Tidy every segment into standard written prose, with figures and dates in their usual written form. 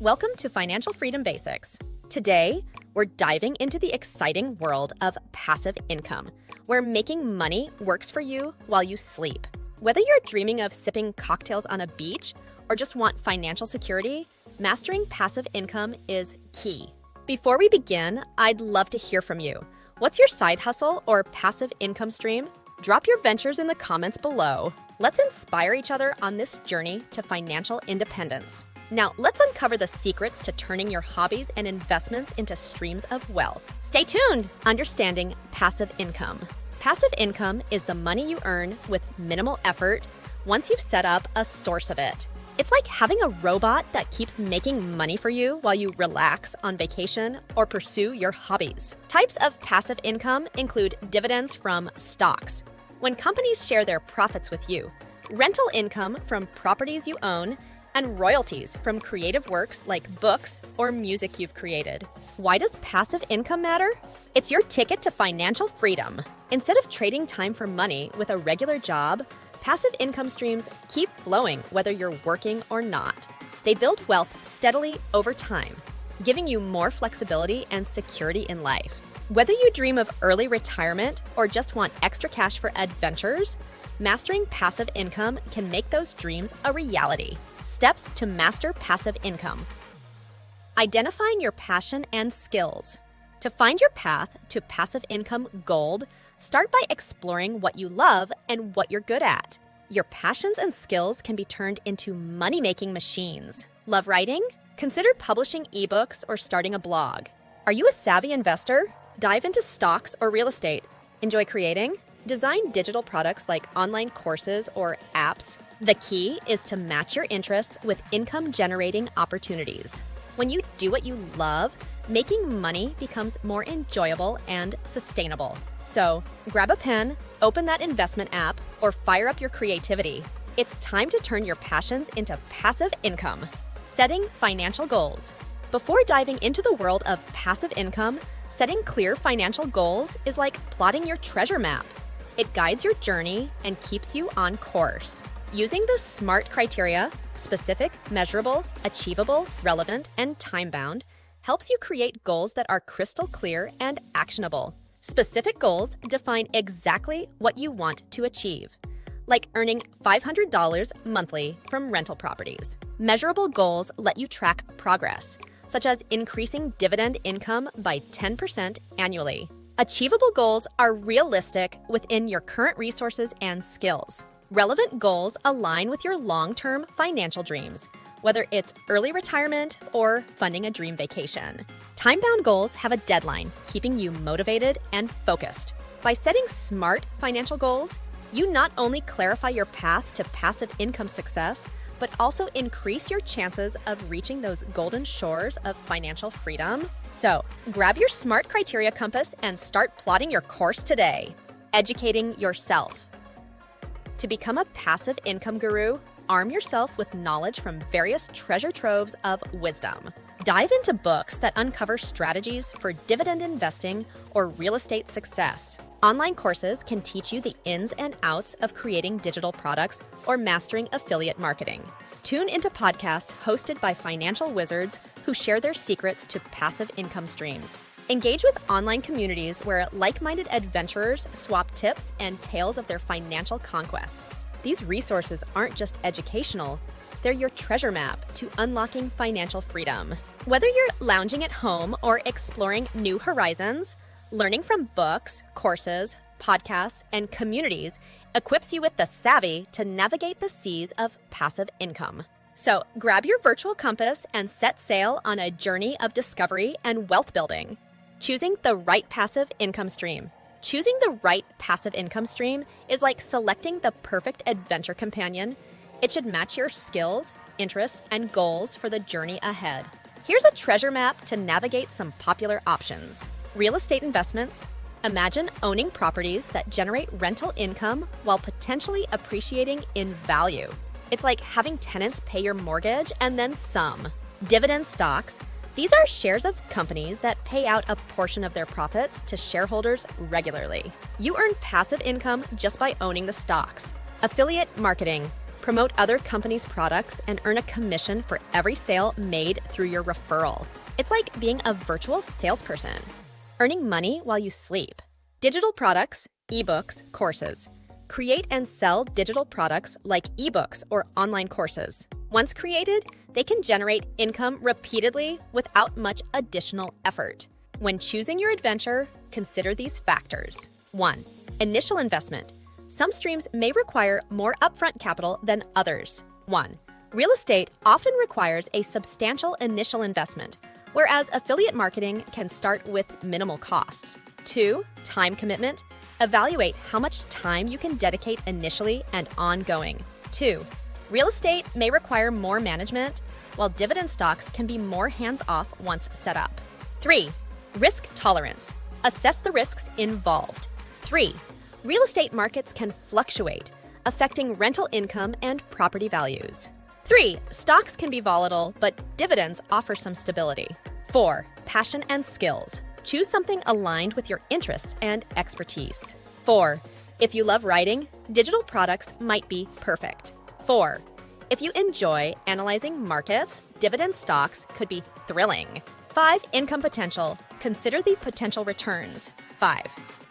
Welcome to Financial Freedom Basics. Today, we're diving into the exciting world of passive income, where making money works for you while you sleep. Whether you're dreaming of sipping cocktails on a beach or just want financial security, mastering passive income is key. Before we begin, I'd love to hear from you. What's your side hustle or passive income stream? Drop your ventures in the comments below. Let's inspire each other on this journey to financial independence. Now, let's uncover the secrets to turning your hobbies and investments into streams of wealth. Stay tuned! Understanding passive income. Passive income is the money you earn with minimal effort once you've set up a source of it. It's like having a robot that keeps making money for you while you relax on vacation or pursue your hobbies. Types of passive income include dividends from stocks, when companies share their profits with you, rental income from properties you own, and royalties from creative works like books or music you've created. Why does passive income matter? It's your ticket to financial freedom. Instead of trading time for money with a regular job, passive income streams keep flowing whether you're working or not. They build wealth steadily over time, giving you more flexibility and security in life. Whether you dream of early retirement or just want extra cash for adventures, mastering passive income can make those dreams a reality. Steps to master passive income. Identifying your passion and skills. To find your path to passive income gold, start by exploring what you love and what you're good at. Your passions and skills can be turned into money-making machines. Love writing? Consider publishing ebooks or starting a blog. Are you a savvy investor? Dive into stocks or real estate. Enjoy creating? Design digital products like online courses or apps. The key is to match your interests with income-generating opportunities. When you do what you love, making money becomes more enjoyable and sustainable. So, grab a pen, open that investment app, or fire up your creativity. It's time to turn your passions into passive income. Setting financial goals. Before diving into the world of passive income, setting clear financial goals is like plotting your treasure map. It guides your journey and keeps you on course. Using the SMART criteria, specific, measurable, achievable, relevant, and time-bound, helps you create goals that are crystal clear and actionable. Specific goals define exactly what you want to achieve, like earning $500 monthly from rental properties. Measurable goals let you track progress, such as increasing dividend income by 10% annually. Achievable goals are realistic within your current resources and skills. Relevant goals align with your long-term financial dreams, whether it's early retirement or funding a dream vacation. Time-bound goals have a deadline, keeping you motivated and focused. By setting SMART financial goals, you not only clarify your path to passive income success, but also increase your chances of reaching those golden shores of financial freedom. So, grab your SMART criteria compass and start plotting your course today. Educating yourself. To become a passive income guru, arm yourself with knowledge from various treasure troves of wisdom. Dive into books that uncover strategies for dividend investing or real estate success. Online courses can teach you the ins and outs of creating digital products or mastering affiliate marketing. Tune into podcasts hosted by financial wizards who share their secrets to passive income streams. Engage with online communities where like-minded adventurers swap tips and tales of their financial conquests. These resources aren't just educational, they're your treasure map to unlocking financial freedom. Whether you're lounging at home or exploring new horizons, learning from books, courses, podcasts, and communities equips you with the savvy to navigate the seas of passive income. So grab your virtual compass and set sail on a journey of discovery and wealth building. Choosing the right passive income stream. Choosing the right passive income stream is like selecting the perfect adventure companion. It should match your skills, interests, and goals for the journey ahead. Here's a treasure map to navigate some popular options. Real estate investments. Imagine owning properties that generate rental income while potentially appreciating in value. It's like having tenants pay your mortgage and then some. Dividend stocks. These are shares of companies that pay out a portion of their profits to shareholders regularly. You earn passive income just by owning the stocks. Affiliate marketing. Promote other companies' products and earn a commission for every sale made through your referral. It's like being a virtual salesperson. Earning money while you sleep. Digital products, ebooks, courses. Create and sell digital products like ebooks or online courses. Once created, they can generate income repeatedly without much additional effort. When choosing your adventure, consider these factors. 1. Initial investment. Some streams may require more upfront capital than others. 1. Real estate often requires a substantial initial investment, whereas affiliate marketing can start with minimal costs. 2. Time commitment. Evaluate how much time you can dedicate initially and ongoing. 2. Real estate may require more management, while dividend stocks can be more hands-off once set up. 3. Risk tolerance. Assess the risks involved. 3. Real estate markets can fluctuate, affecting rental income and property values. 3. Stocks can be volatile, but dividends offer some stability. 4. Passion and skills. Choose something aligned with your interests and expertise. 4. If you love writing, digital products might be perfect. 4. If you enjoy analyzing markets, dividend stocks could be thrilling. 5. Income potential. Consider the potential returns. 5.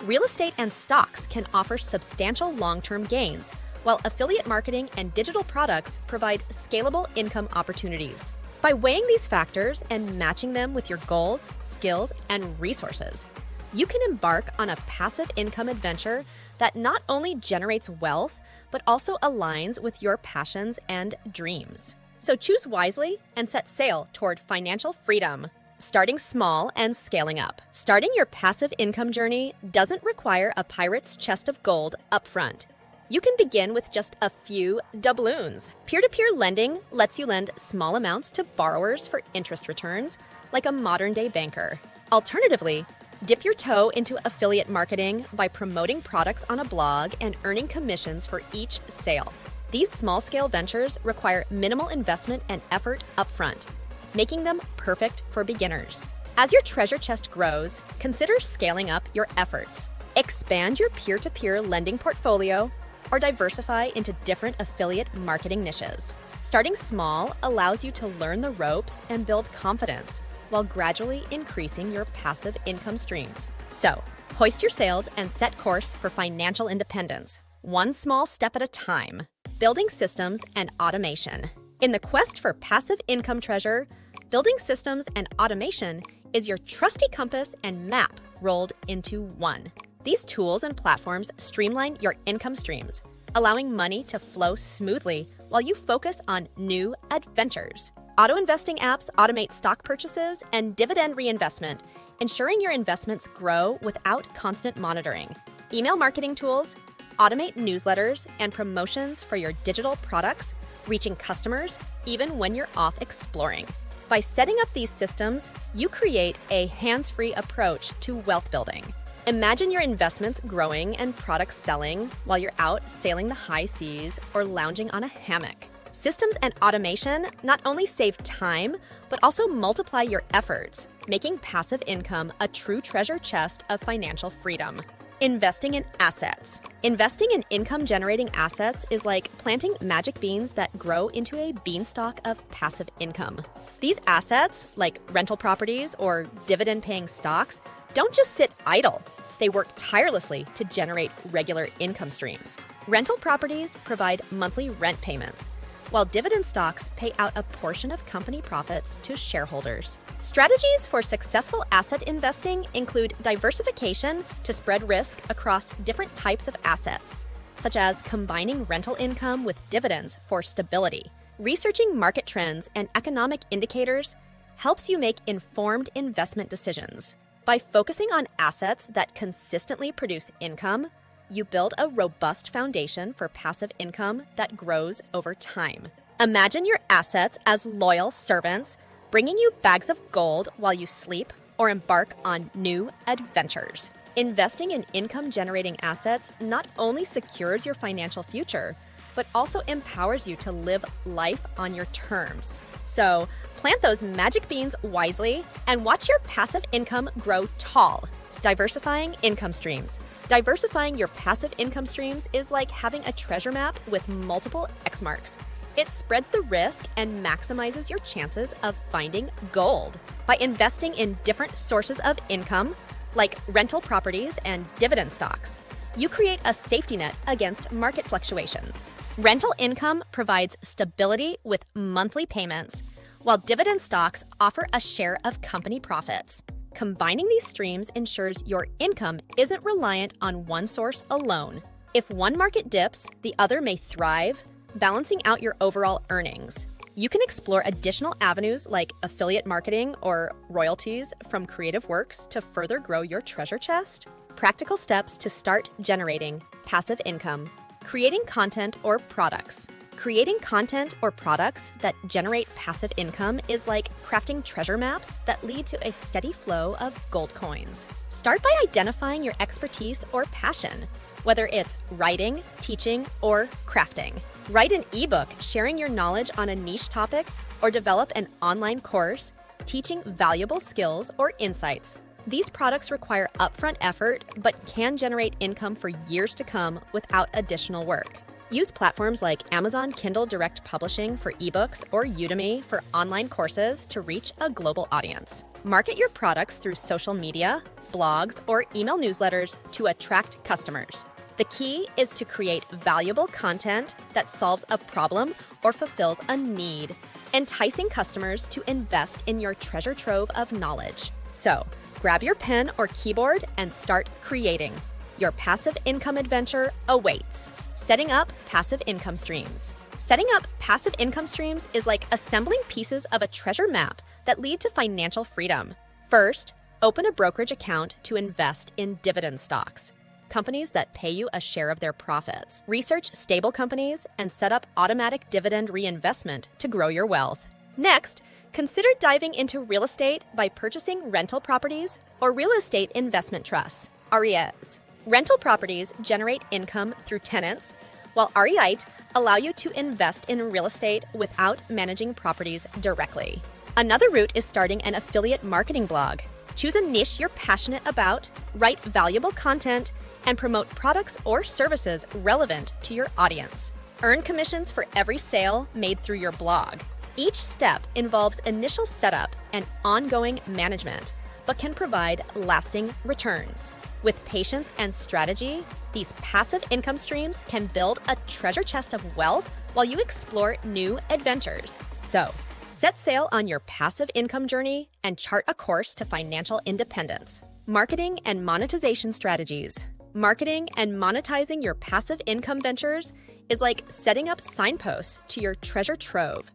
Real estate and stocks can offer substantial long-term gains, while affiliate marketing and digital products provide scalable income opportunities. By weighing these factors and matching them with your goals, skills, and resources, you can embark on a passive income adventure that not only generates wealth, but also aligns with your passions and dreams. So choose wisely and set sail toward financial freedom. Starting small and scaling up. Starting your passive income journey doesn't require a pirate's chest of gold upfront. You can begin with just a few doubloons. Peer-to-peer lending lets you lend small amounts to borrowers for interest returns, like a modern-day banker. Alternatively, dip your toe into affiliate marketing by promoting products on a blog and earning commissions for each sale. These small-scale ventures require minimal investment and effort upfront, making them perfect for beginners. As your treasure chest grows, consider scaling up your efforts. Expand your peer-to-peer lending portfolio or diversify into different affiliate marketing niches. Starting small allows you to learn the ropes and build confidence while gradually increasing your passive income streams. So, hoist your sails and set course for financial independence, one small step at a time. Building systems and automation. In the quest for passive income treasure, building systems and automation is your trusty compass and map rolled into one. These tools and platforms streamline your income streams, allowing money to flow smoothly while you focus on new adventures. Auto-investing apps automate stock purchases and dividend reinvestment, ensuring your investments grow without constant monitoring. Email marketing tools automate newsletters and promotions for your digital products, reaching customers even when you're off exploring. By setting up these systems, you create a hands-free approach to wealth building. Imagine your investments growing and products selling while you're out sailing the high seas or lounging on a hammock. Systems and automation not only save time, but also multiply your efforts, making passive income a true treasure chest of financial freedom. Investing in assets. Investing in income-generating assets is like planting magic beans that grow into a beanstalk of passive income. These assets, like rental properties or dividend-paying stocks, don't just sit idle. They work tirelessly to generate regular income streams. Rental properties provide monthly rent payments, while dividend stocks pay out a portion of company profits to shareholders. Strategies for successful asset investing include diversification to spread risk across different types of assets, such as combining rental income with dividends for stability. Researching market trends and economic indicators helps you make informed investment decisions. By focusing on assets that consistently produce income, you build a robust foundation for passive income that grows over time. Imagine your assets as loyal servants, bringing you bags of gold while you sleep or embark on new adventures. Investing in income-generating assets not only secures your financial future, but also empowers you to live life on your terms. So, plant those magic beans wisely and watch your passive income grow tall. Diversifying income streams. Diversifying your passive income streams is like having a treasure map with multiple X marks. It spreads the risk and maximizes your chances of finding gold. By investing in different sources of income, like rental properties and dividend stocks, you create a safety net against market fluctuations. Rental income provides stability with monthly payments, while dividend stocks offer a share of company profits. Combining these streams ensures your income isn't reliant on one source alone. If one market dips, the other may thrive, balancing out your overall earnings. You can explore additional avenues like affiliate marketing or royalties from creative works to further grow your treasure chest. Practical steps to start generating passive income. Creating content or products. Creating content or products that generate passive income is like crafting treasure maps that lead to a steady flow of gold coins. Start by identifying your expertise or passion, whether it's writing, teaching, or crafting. Write an ebook sharing your knowledge on a niche topic, or develop an online course teaching valuable skills or insights. These products require upfront effort but can generate income for years to come without additional work. Use platforms like Amazon Kindle Direct Publishing for ebooks or Udemy for online courses to reach a global audience. Market your products through social media, blogs, or email newsletters to attract customers. The key is to create valuable content that solves a problem or fulfills a need, enticing customers to invest in your treasure trove of knowledge. So, grab your pen or keyboard and start creating. Your passive income adventure awaits. Setting up passive income streams. Setting up passive income streams is like assembling pieces of a treasure map that lead to financial freedom. First, open a brokerage account to invest in dividend stocks, companies that pay you a share of their profits. Research stable companies and set up automatic dividend reinvestment to grow your wealth. Next, consider diving into real estate by purchasing rental properties or real estate investment trusts, REIs. Rental properties generate income through tenants, while REIs allow you to invest in real estate without managing properties directly. Another route is starting an affiliate marketing blog. Choose a niche you're passionate about, write valuable content, and promote products or services relevant to your audience. Earn commissions for every sale made through your blog. Each step involves initial setup and ongoing management, but can provide lasting returns. With patience and strategy, these passive income streams can build a treasure chest of wealth while you explore new adventures. So, set sail on your passive income journey and chart a course to financial independence. Marketing and monetization strategies. Marketing and monetizing your passive income ventures is like setting up signposts to your treasure trove,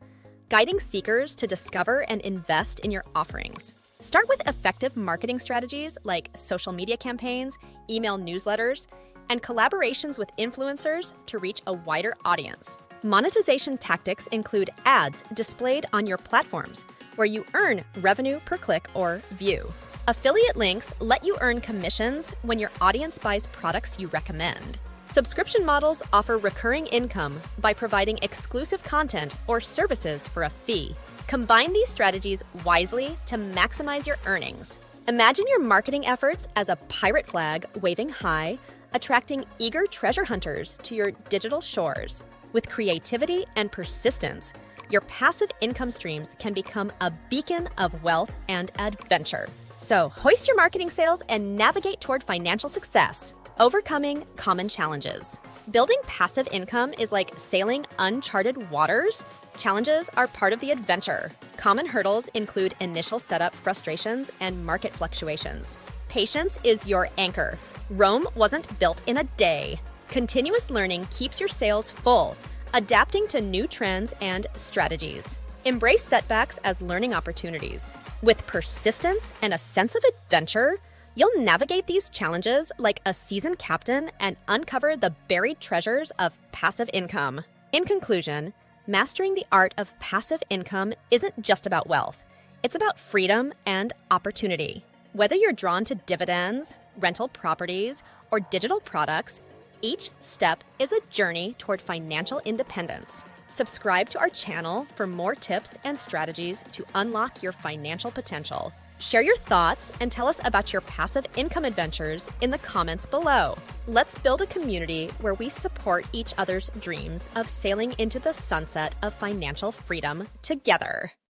guiding seekers to discover and invest in your offerings. Start with effective marketing strategies like social media campaigns, email newsletters, and collaborations with influencers to reach a wider audience. Monetization tactics include ads displayed on your platforms, where you earn revenue per click or view. Affiliate links let you earn commissions when your audience buys products you recommend. Subscription models offer recurring income by providing exclusive content or services for a fee. Combine these strategies wisely to maximize your earnings. Imagine your marketing efforts as a pirate flag waving high, attracting eager treasure hunters to your digital shores. With creativity and persistence, your passive income streams can become a beacon of wealth and adventure. So, hoist your marketing sails and navigate toward financial success, overcoming common challenges. Building passive income is like sailing uncharted waters. Challenges are part of the adventure. Common hurdles include initial setup frustrations and market fluctuations. Patience is your anchor. Rome wasn't built in a day. Continuous learning keeps your sails full, adapting to new trends and strategies. Embrace setbacks as learning opportunities. With persistence and a sense of adventure, you'll navigate these challenges like a seasoned captain and uncover the buried treasures of passive income. In conclusion, mastering the art of passive income isn't just about wealth. It's about freedom and opportunity. Whether you're drawn to dividends, rental properties, or digital products, each step is a journey toward financial independence. Subscribe to our channel for more tips and strategies to unlock your financial potential. Share your thoughts and tell us about your passive income adventures in the comments below. Let's build a community where we support each other's dreams of sailing into the sunset of financial freedom together.